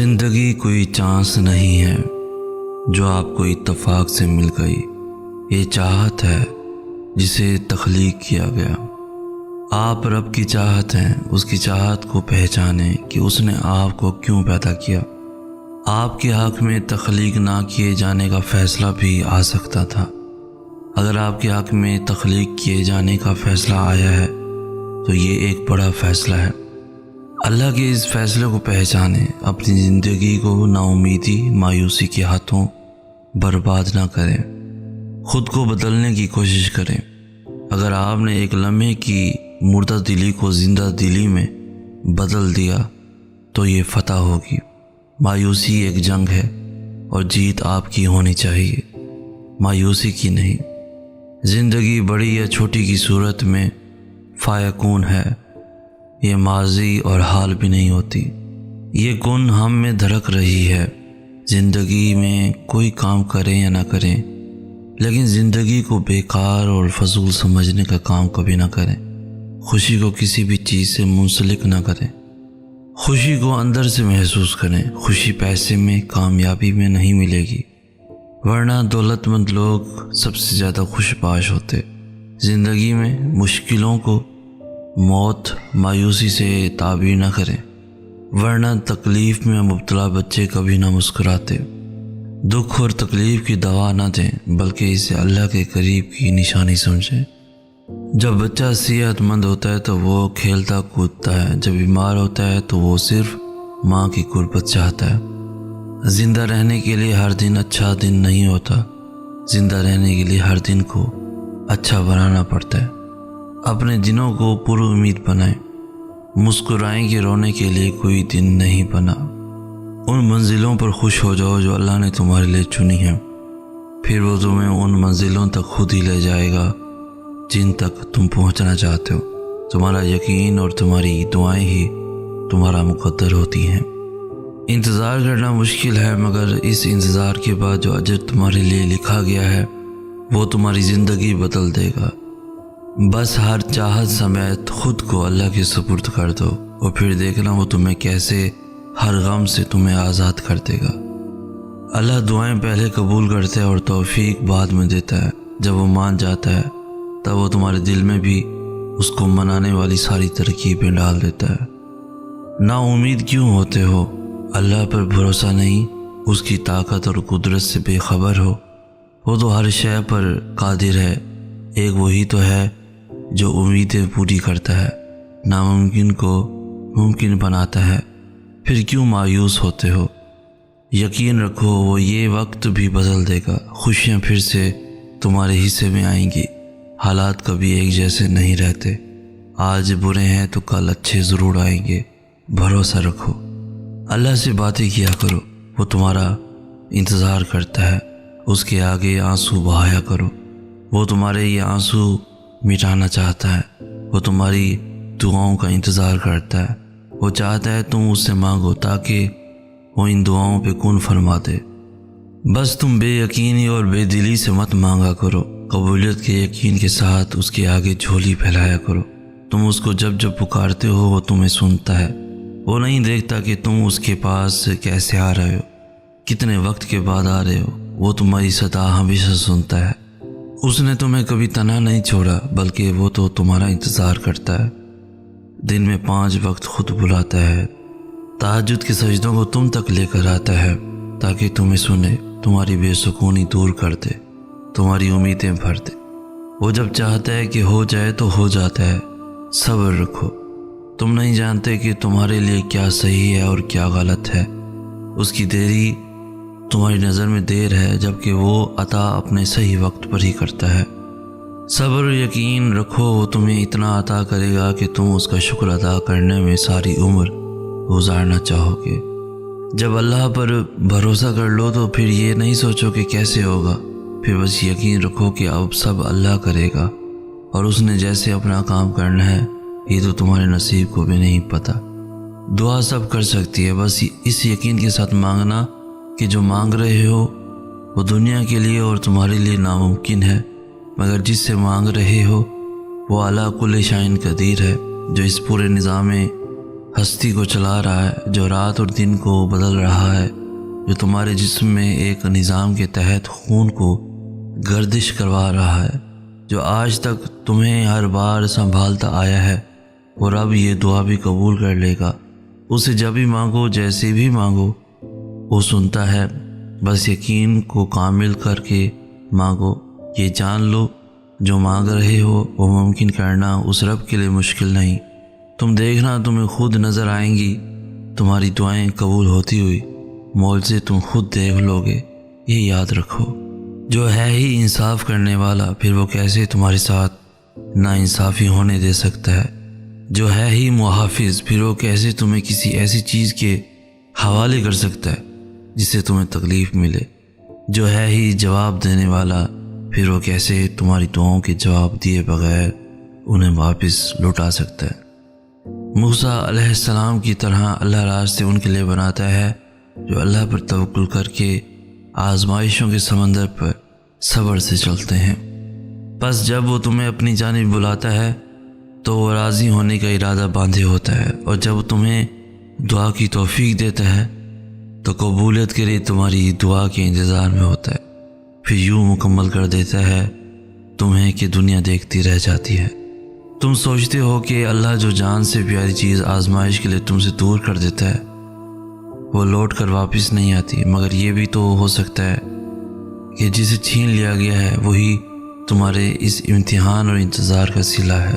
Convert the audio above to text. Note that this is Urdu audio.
زندگی کوئی چانس نہیں ہے جو آپ کو اتفاق سے مل گئی، یہ چاہت ہے جسے تخلیق کیا گیا۔ آپ رب کی چاہت ہیں، اس کی چاہت کو پہچانیں کہ اس نے آپ کو کیوں پیدا کیا۔ آپ کے حق میں تخلیق نہ کیے جانے کا فیصلہ بھی آ سکتا تھا۔ اگر آپ کے حق میں تخلیق کیے جانے کا فیصلہ آیا ہے تو یہ ایک بڑا فیصلہ ہے۔ اللہ کے اس فیصلے کو پہچانیں، اپنی زندگی کو نا امیدی مایوسی کے ہاتھوں برباد نہ کریں، خود کو بدلنے کی کوشش کریں۔ اگر آپ نے ایک لمحے کی مردہ دلی کو زندہ دلی میں بدل دیا تو یہ فتح ہوگی۔ مایوسی ایک جنگ ہے اور جیت آپ کی ہونی چاہیے، مایوسی کی نہیں۔ زندگی بڑی یا چھوٹی کی صورت میں فیکون ہے، یہ ماضی اور حال بھی نہیں ہوتی، یہ کن ہم میں دھڑک رہی ہے۔ زندگی میں کوئی کام کریں یا نہ کریں، لیکن زندگی کو بیکار اور فضول سمجھنے کا کام کبھی نہ کریں۔ خوشی کو کسی بھی چیز سے منسلک نہ کریں، خوشی کو اندر سے محسوس کریں۔ خوشی پیسے میں، کامیابی میں نہیں ملے گی، ورنہ دولت مند لوگ سب سے زیادہ خوش باش ہوتے۔ زندگی میں مشکلوں کو موت، مایوسی سے تعبیر نہ کریں، ورنہ تکلیف میں مبتلا بچے کبھی نہ مسکراتے۔ دکھ اور تکلیف کی دوا نہ دیں، بلکہ اسے اللہ کے قریب کی نشانی سمجھیں۔ جب بچہ صحت مند ہوتا ہے تو وہ کھیلتا کودتا ہے، جب بیمار ہوتا ہے تو وہ صرف ماں کی قربت چاہتا ہے۔ زندہ رہنے کے لیے ہر دن اچھا دن نہیں ہوتا، زندہ رہنے کے لیے ہر دن کو اچھا بنانا پڑتا ہے۔ اپنے دنوں کو پر امید بنائیں، مسکرائیں کہ رونے کے لیے کوئی دن نہیں بنا۔ ان منزلوں پر خوش ہو جاؤ جو اللہ نے تمہارے لیے چنی ہیں، پھر وہ تمہیں ان منزلوں تک خود ہی لے جائے گا جن تک تم پہنچنا چاہتے ہو۔ تمہارا یقین اور تمہاری دعائیں ہی تمہارا مقدر ہوتی ہیں۔ انتظار کرنا مشکل ہے، مگر اس انتظار کے بعد جو اجر تمہارے لیے لکھا گیا ہے وہ تمہاری زندگی بدل دے گا۔ بس ہر چاہت سمیت خود کو اللہ کے سپرد کر دو، اور پھر دیکھنا وہ تمہیں کیسے ہر غم سے تمہیں آزاد کر دے گا۔ اللہ دعائیں پہلے قبول کرتا ہے اور توفیق بعد میں دیتا ہے۔ جب وہ مان جاتا ہے تب وہ تمہارے دل میں بھی اس کو منانے والی ساری ترکیبیں ڈال دیتا ہے۔ نا امید کیوں ہوتے ہو؟ اللہ پر بھروسہ نہیں، اس کی طاقت اور قدرت سے بے خبر ہو؟ وہ تو ہر شے پر قادر ہے۔ ایک وہی تو ہے جو امیدیں پوری کرتا ہے، ناممکن کو ممکن بناتا ہے۔ پھر کیوں مایوس ہوتے ہو؟ یقین رکھو وہ یہ وقت بھی بدل دے گا، خوشیاں پھر سے تمہارے حصے میں آئیں گی۔ حالات کبھی ایک جیسے نہیں رہتے، آج برے ہیں تو کل اچھے ضرور آئیں گے۔ بھروسہ رکھو، اللہ سے باتیں کیا کرو، وہ تمہارا انتظار کرتا ہے۔ اس کے آگے آنسو بہایا کرو، وہ تمہارے یہ آنسو مٹانا چاہتا ہے۔ وہ تمہاری دعاؤں کا انتظار کرتا ہے، وہ چاہتا ہے تم اس سے مانگو تاکہ وہ ان دعاؤں پہ کن فرما دے۔ بس تم بے یقینی اور بے دلی سے مت مانگا کرو، قبولیت کے یقین کے ساتھ اس کے آگے جھولی پھیلایا کرو۔ تم اس کو جب جب پکارتے ہو وہ تمہیں سنتا ہے۔ وہ نہیں دیکھتا کہ تم اس کے پاس کیسے آ رہے ہو، کتنے وقت کے بعد آ رہے ہو، وہ تمہاری صدا ہمیشہ سنتا ہے۔ اس نے تمہیں کبھی تنہا نہیں چھوڑا، بلکہ وہ تو تمہارا انتظار کرتا ہے۔ دن میں 5 وقت خود بلاتا ہے، تہجد کے سجدوں کو تم تک لے کر آتا ہے تاکہ تمہیں سنے، تمہاری بے سکونی دور کر دے، تمہاری امیدیں بھر دے۔ وہ جب چاہتا ہے کہ ہو جائے تو ہو جاتا ہے۔ صبر رکھو، تم نہیں جانتے کہ تمہارے لیے کیا صحیح ہے اور کیا غلط ہے۔ اس کی دیری تمہاری نظر میں دیر ہے، جبکہ وہ عطا اپنے صحیح وقت پر ہی کرتا ہے۔ صبر و یقین رکھو، وہ تمہیں اتنا عطا کرے گا کہ تم اس کا شکر ادا کرنے میں ساری عمر گزارنا چاہو گے۔ جب اللہ پر بھروسہ کر لو تو پھر یہ نہیں سوچو کہ کیسے ہوگا، پھر بس یقین رکھو کہ اب سب اللہ کرے گا، اور اس نے جیسے اپنا کام کرنا ہے یہ تو تمہارے نصیب کو بھی نہیں پتہ۔ دعا سب کر سکتی ہے، بس اس یقین کے ساتھ مانگنا کہ جو مانگ رہے ہو وہ دنیا کے لیے اور تمہارے لیے ناممکن ہے، مگر جس سے مانگ رہے ہو وہ اعلیٰ کل شائن قدیر ہے، جو اس پورے نظام ہستی کو چلا رہا ہے، جو رات اور دن کو بدل رہا ہے، جو تمہارے جسم میں ایک نظام کے تحت خون کو گردش کروا رہا ہے، جو آج تک تمہیں ہر بار سنبھالتا آیا ہے، اور اب یہ دعا بھی قبول کر لے گا۔ اسے جب بھی مانگو، جیسے بھی مانگو، وہ سنتا ہے۔ بس یقین کو کامل کر کے مانگو۔ یہ جان لو، جو مانگ رہے ہو وہ ممکن کرنا اس رب کے لیے مشکل نہیں۔ تم دیکھنا، تمہیں خود نظر آئیں گی تمہاری دعائیں قبول ہوتی ہوئی، معجزے تم خود دیکھ لو گے۔ یہ یاد رکھو، جو ہے ہی انصاف کرنے والا، پھر وہ کیسے تمہارے ساتھ ناانصافی ہونے دے سکتا ہے؟ جو ہے ہی محافظ، پھر وہ کیسے تمہیں کسی ایسی چیز کے حوالے کر سکتا ہے جس سے تمہیں تکلیف ملے؟ جو ہے ہی جواب دینے والا، پھر وہ کیسے تمہاری دعاؤں کے جواب دیے بغیر انہیں واپس لوٹا سکتا ہے؟ موسیٰ علیہ السلام کی طرح اللہ راستے ان کے لیے بناتا ہے جو اللہ پر توکل کر کے آزمائشوں کے سمندر پر صبر سے چلتے ہیں۔ بس جب وہ تمہیں اپنی جانب بلاتا ہے تو وہ راضی ہونے کا ارادہ باندھے ہوتا ہے، اور جب وہ تمہیں دعا کی توفیق دیتا ہے تو قبولیت کے لیے تمہاری دعا کے انتظار میں ہوتا ہے۔ پھر یوں مکمل کر دیتا ہے تمہیں کہ دنیا دیکھتی رہ جاتی ہے۔ تم سوچتے ہو کہ اللہ جو جان سے پیاری چیز آزمائش کے لیے تم سے دور کر دیتا ہے وہ لوٹ کر واپس نہیں آتی، مگر یہ بھی تو ہو سکتا ہے کہ جسے چھین لیا گیا ہے وہی تمہارے اس امتحان اور انتظار کا صلہ ہے۔